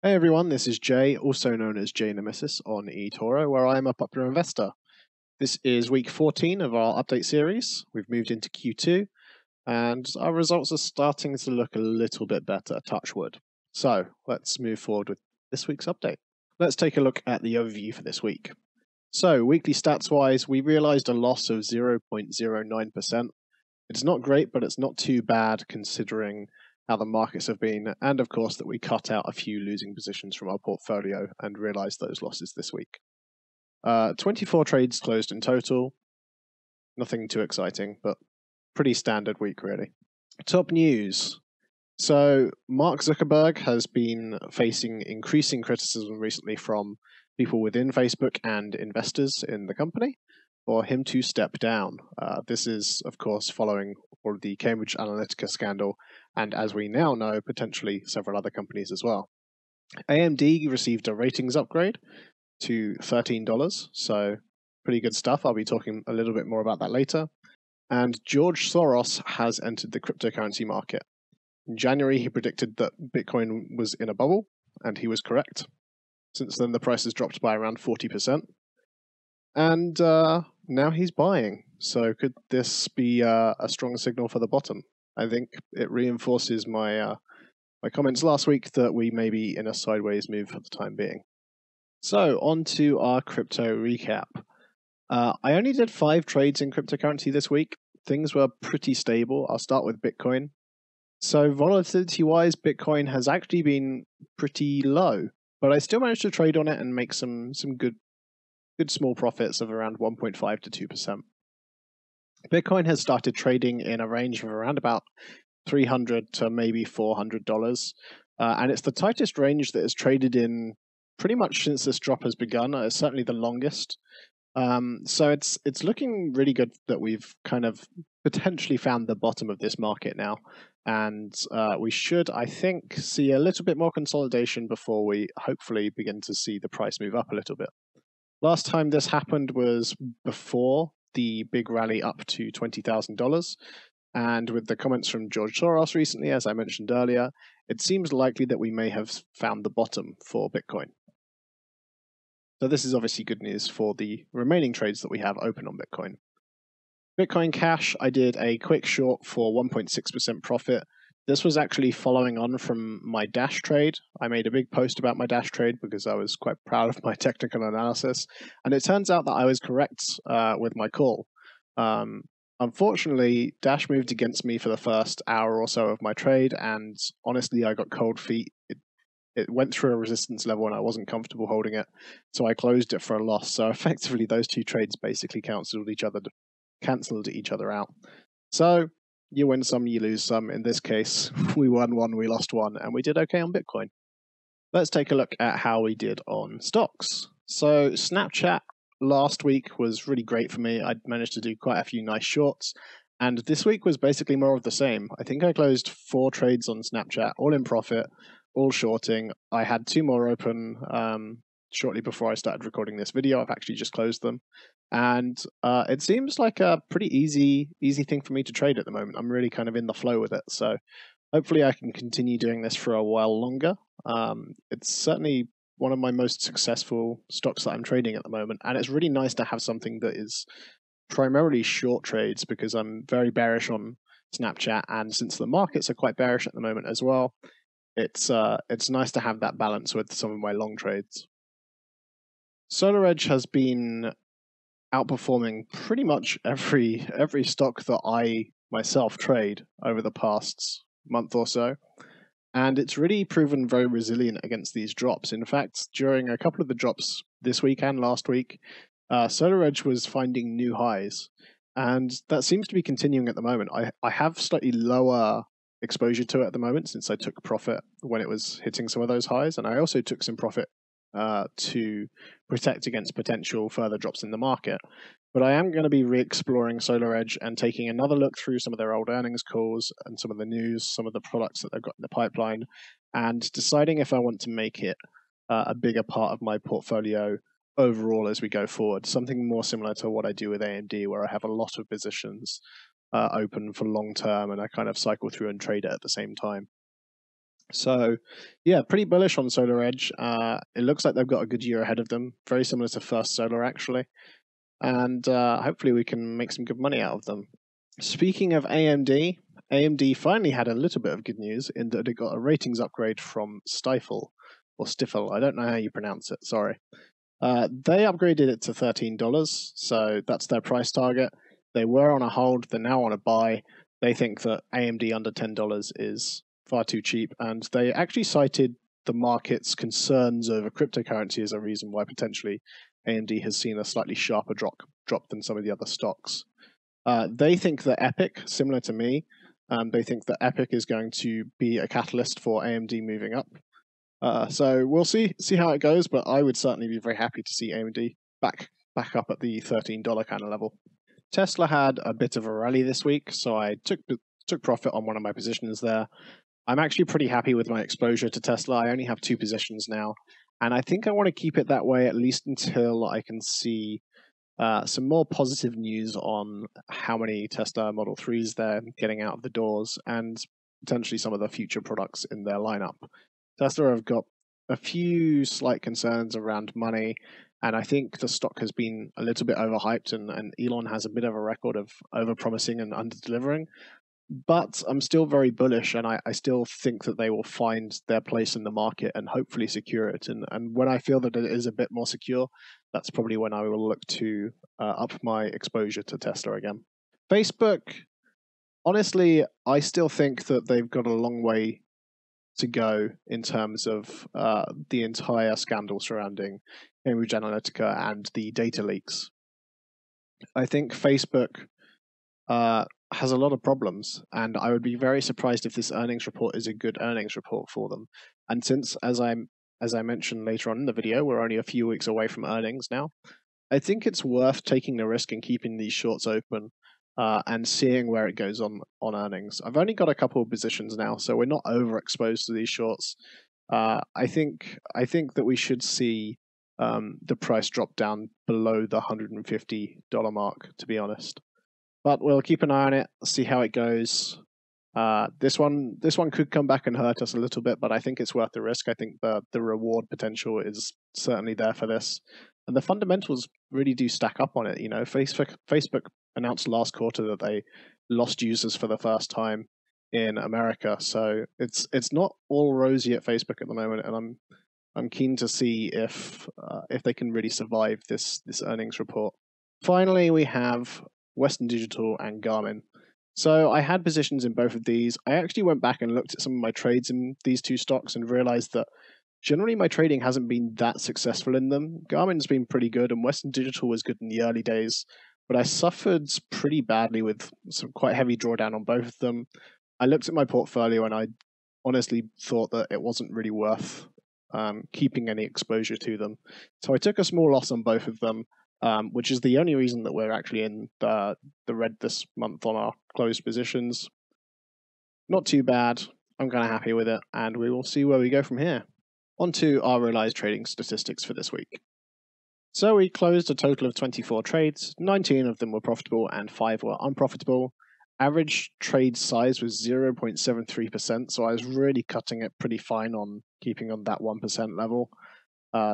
Hey everyone, this is Jay, also known as Jaynemesis on eToro, where I am a popular investor. This is week 14 of our update series. We've moved into Q2, and our results are starting to look a little bit better, touch wood. So let's move forward with this week's update. Let's take a look at the overview for this week. So weekly stats-wise, we realized a loss of 0.09%. It's not great, but it's not too bad considering how the markets have been, and of course that we cut out a few losing positions from our portfolio and realized those losses this week. 24 trades closed in total. Nothing too exciting, but pretty standard week really. Top news. So Mark Zuckerberg has been facing increasing criticism recently from people within Facebook and investors in the company for him to step down. This is, of course, following all of the Cambridge Analytica scandal, and as we now know, potentially several other companies as well. AMD received a ratings upgrade to $13, so pretty good stuff. I'll be talking a little bit more about that later. And George Soros has entered the cryptocurrency market. In January, he predicted that Bitcoin was in a bubble, and he was correct. Since then, the price has dropped by around 40%. And now he's buying. So could this be a strong signal for the bottom? I think it reinforces my comments last week that we may be in a sideways move for the time being. So on to our crypto recap. I only did 5 trades in cryptocurrency this week. Things were pretty stable. I'll start with Bitcoin. So volatility-wise, Bitcoin has actually been pretty low, but I still managed to trade on it and make some good small profits of around 1.5 to 2%. Bitcoin has started trading in a range of around about $300 to maybe $400, and it's the tightest range that is traded in pretty much since this drop has begun. It's certainly the longest. So it's looking really good that we've kind of potentially found the bottom of this market now, and we should, I think, see a little bit more consolidation before we hopefully begin to see the price move up a little bit. Last time this happened was before the big rally up to $20,000. And with the comments from George Soros recently, as I mentioned earlier, it seems likely that we may have found the bottom for Bitcoin. So this is obviously good news for the remaining trades that we have open on Bitcoin. Bitcoin Cash, I did a quick short for 1.6% profit. This was actually following on from my Dash trade. I made a big post about my Dash trade because I was quite proud of my technical analysis. And it turns out that I was correct with my call. Unfortunately, Dash moved against me for the first hour or so of my trade, and honestly, I got cold feet. It went through a resistance level and I wasn't comfortable holding it, so I closed it for a loss. So effectively, those two trades basically cancelled each other out. So you win some, you lose some. In this case, we won one, we lost one, and we did okay on Bitcoin. Let's take a look at how we did on stocks. So Snapchat last week was really great for me. I managed to do quite a few nice shorts, and this week was basically more of the same. I think I closed 4 trades on Snapchat, all in profit, all shorting. I had 2 more open shortly before I started recording this video. I've actually just closed them. And it seems like a pretty easy thing for me to trade at the moment. I'm really kind of in the flow with it. So hopefully I can continue doing this for a while longer. It's certainly one of my most successful stocks that I'm trading at the moment. And it's really nice to have something that is primarily short trades because I'm very bearish on Snapchat. And since the markets are quite bearish at the moment as well, it's nice to have that balance with some of my long trades. SolarEdge has been outperforming pretty much every stock that I myself trade over the past month or so, and it's really proven very resilient against these drops. In fact, during a couple of the drops this week and last week, SolarEdge was finding new highs, and that seems to be continuing at the moment. I have slightly lower exposure to it at the moment since I took profit when it was hitting some of those highs, and I also took some profit to protect against potential further drops in the market. But I am going to be re-exploring SolarEdge and taking another look through some of their old earnings calls and some of the news, some of the products that they've got in the pipeline, and deciding if I want to make it a bigger part of my portfolio overall as we go forward. Something more similar to what I do with AMD, where I have a lot of positions open for long term and I kind of cycle through and trade it at the same time. So, yeah, pretty bullish on Solar Edge. It looks like they've got a good year ahead of them, very similar to First Solar, actually. And hopefully we can make some good money out of them. Speaking of AMD, AMD finally had a little bit of good news in that it got a ratings upgrade from Stifel, or Stifel, I don't know how you pronounce it, sorry. They upgraded it to $13, so that's their price target. They were on a hold, they're now on a buy. They think that AMD under $10 is far too cheap, and they actually cited the market's concerns over cryptocurrency as a reason why potentially AMD has seen a slightly sharper drop than some of the other stocks. They think that Epic, similar to me, they think that Epic is going to be a catalyst for AMD moving up. So we'll see how it goes, but I would certainly be very happy to see AMD back up at the $13 kind of level. Tesla had a bit of a rally this week, so I took profit on one of my positions there. I'm actually pretty happy with my exposure to Tesla. I only have 2 positions now, and I think I want to keep it that way at least until I can see some more positive news on how many Tesla Model 3s they're getting out of the doors and potentially some of the future products in their lineup. Tesla have got a few slight concerns around money, and I think the stock has been a little bit overhyped, and Elon has a bit of a record of overpromising and under-delivering. But I'm still very bullish, and I still think that they will find their place in the market and hopefully secure it. And when I feel that it is a bit more secure, that's probably when I will look to up my exposure to Tesla again. Facebook, honestly, I still think that they've got a long way to go in terms of the entire scandal surrounding Cambridge Analytica and the data leaks. I think Facebook has a lot of problems, and I would be very surprised if this earnings report is a good earnings report for them. And since, as I mentioned later on in the video, we're only a few weeks away from earnings now, I think it's worth taking the risk and keeping these shorts open and seeing where it goes on earnings. I've only got a couple of positions now, so we're not overexposed to these shorts. I think that we should see the price drop down below the $150 mark, to be honest. But we'll keep an eye on it, see how it goes. This one could come back and hurt us a little bit, but I think it's worth the risk. I think the reward potential is certainly there for this, and the fundamentals really do stack up on it. You know, Facebook announced last quarter that they lost users for the first time in America, so it's not all rosy at Facebook at the moment, and I'm keen to see if they can really survive this earnings report. Finally, we have Western Digital and Garmin. So I had positions in both of these. I actually went back and looked at some of my trades in these two stocks and realized that generally my trading hasn't been that successful in them. Garmin's been pretty good, and Western Digital was good in the early days, but I suffered pretty badly with some quite heavy drawdown on both of them. I looked at my portfolio and I honestly thought that it wasn't really worth keeping any exposure to them. So I took a small loss on both of them, which is the only reason that we're actually in the red this month on our closed positions. Not too bad. I'm kind of happy with it, and we will see where we go from here. On to our realized trading statistics for this week. So we closed a total of 24 trades. 19 of them were profitable and 5 were unprofitable. Average trade size was 0.73%, so I was really cutting it pretty fine on keeping on that 1% level.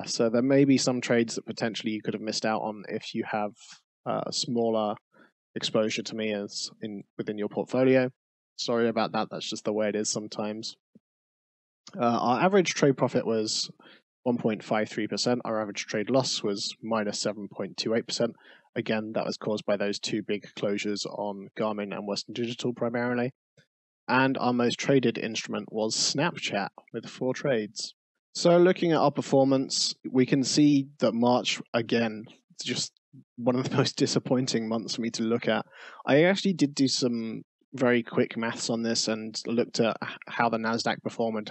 So there may be some trades that potentially you could have missed out on if you have a smaller exposure to me as within your portfolio. Sorry about that. That's just the way it is sometimes. Our average trade profit was 1.53%. Our average trade loss was minus 7.28%. Again, that was caused by those two big closures on Garmin and Western Digital primarily. And our most traded instrument was Snapchat with 4 trades. So looking at our performance, we can see that March, again, it's just one of the most disappointing months for me to look at. I actually did do some very quick maths on this and looked at how the NASDAQ performed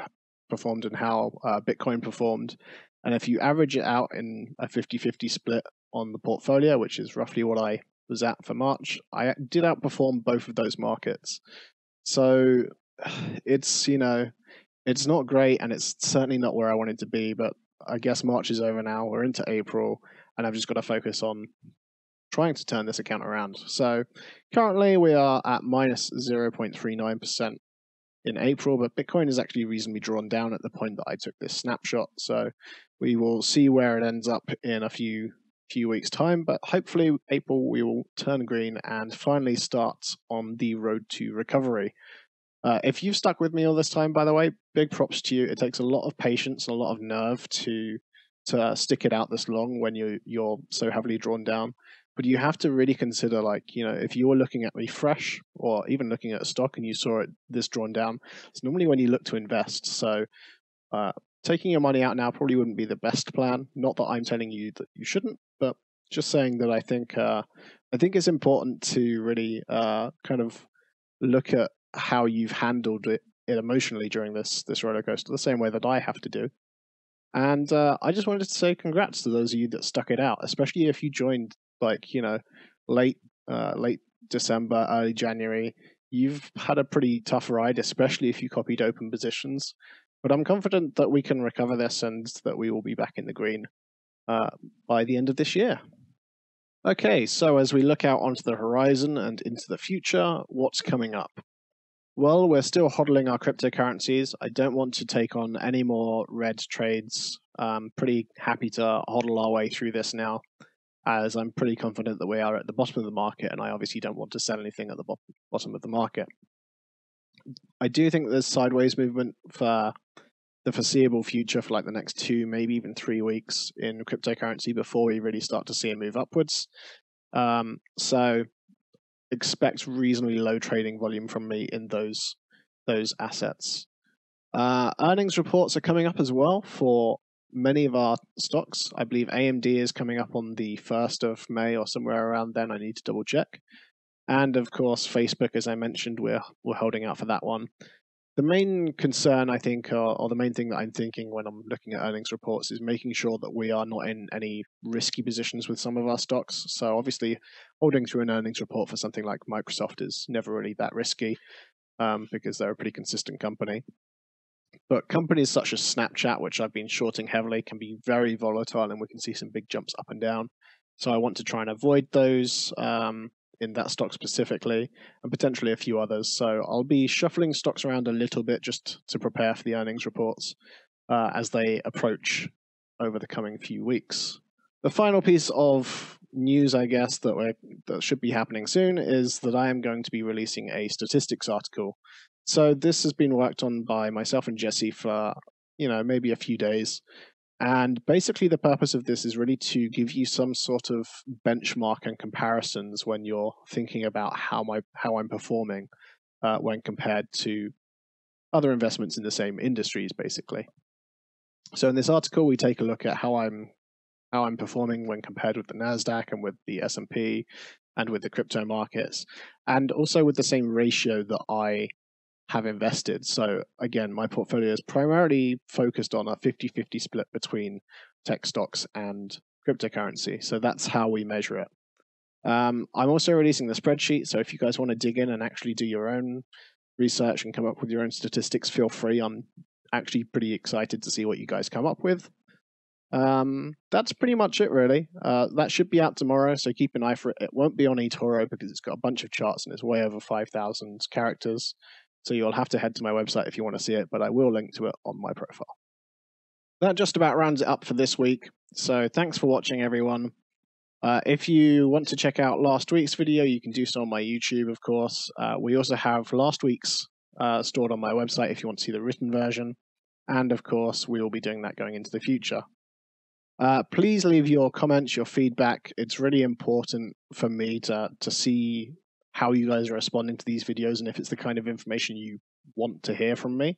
and how Bitcoin performed. And if you average it out in a 50-50 split on the portfolio, which is roughly what I was at for March, I did outperform both of those markets. So it's, it's not great, and it's certainly not where I wanted to be, but I guess March is over now. We're into April, and I've just got to focus on trying to turn this account around. So currently we are at minus 0.39%. in April, but Bitcoin is actually reasonably drawn down at the point that I took this snapshot. So we will see where it ends up in a few weeks' time, but hopefully April we will turn green and finally start on the road to recovery. If you've stuck with me all this time, by the way, big props to you. It takes a lot of patience and a lot of nerve to stick it out this long when you're so heavily drawn down. But you have to really consider, like, if you were looking at me fresh or even looking at a stock and you saw it this drawn down, it's normally when you look to invest. So taking your money out now probably wouldn't be the best plan. Not that I'm telling you that you shouldn't, but just saying that I think it's important to really kind of look at how you've handled it emotionally during this roller coaster, the same way that I have to do. And I just wanted to say congrats to those of you that stuck it out, especially if you joined late December, early January. You've had a pretty tough ride, especially if you copied open positions. But I'm confident that we can recover this and that we will be back in the green by the end of this year. Okay, so as we look out onto the horizon and into the future, what's coming up? Well, we're still hodling our cryptocurrencies. I don't want to take on any more red trades. I'm pretty happy to hodl our way through this now, as I'm pretty confident that we are at the bottom of the market, and I obviously don't want to sell anything at the bottom of the market. I do think there's sideways movement for the foreseeable future, for like the next 2, maybe even 3 weeks in cryptocurrency before we really start to see a move upwards. So expect reasonably low trading volume from me in those assets. Earnings reports are coming up as well for many of our stocks. I believe AMD is coming up on the 1st of May or somewhere around then. I need to double check. And of course, Facebook, as I mentioned, we're holding out for that one. The main concern, I think, or the main thing that I'm thinking when I'm looking at earnings reports is making sure that we are not in any risky positions with some of our stocks. So obviously, holding through an earnings report for something like Microsoft is never really that risky because they're a pretty consistent company. But companies such as Snapchat, which I've been shorting heavily, can be very volatile and we can see some big jumps up and down. So I want to try and avoid those in that stock specifically, and potentially a few others. So I'll be shuffling stocks around a little bit just to prepare for the earnings reports as they approach over the coming few weeks. The final piece of news, I guess, that should be happening soon is that I am going to be releasing a statistics article. So this has been worked on by myself and Jesse for, maybe a few days. And basically the purpose of this is really to give you some sort of benchmark and comparisons when you're thinking about how I'm performing when compared to other investments in the same industries, basically. So in this article, we take a look at how I'm performing when compared with the NASDAQ and with the S&P and with the crypto markets, and also with the same ratio that I have invested. So again, my portfolio is primarily focused on a 50-50 split between tech stocks and cryptocurrency. So that's how we measure it. I'm also releasing the spreadsheet. So if you guys want to dig in and actually do your own research and come up with your own statistics, feel free. I'm actually pretty excited to see what you guys come up with. That's pretty much it, really. That should be out tomorrow, so keep an eye for it. It won't be on eToro because it's got a bunch of charts and it's way over 5,000 characters. So you'll have to head to my website if you want to see it, but I will link to it on my profile. That just about rounds it up for this week. So thanks for watching, everyone. If you want to check out last week's video, you can do so on my YouTube, of course. We also have last week's stored on my website if you want to see the written version. And of course, we will be doing that going into the future. Please leave your comments, your feedback. It's really important for me to see how you guys are responding to these videos and if it's the kind of information you want to hear from me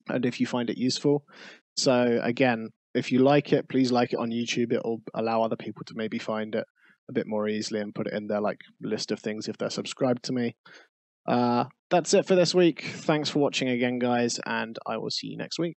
and if you find it useful. So again, if you like it, please like it on YouTube. It will allow other people to maybe find it a bit more easily and put it in their list of things if they're subscribed to me. That's it for this week. Thanks for watching again, guys, and I will see you next week.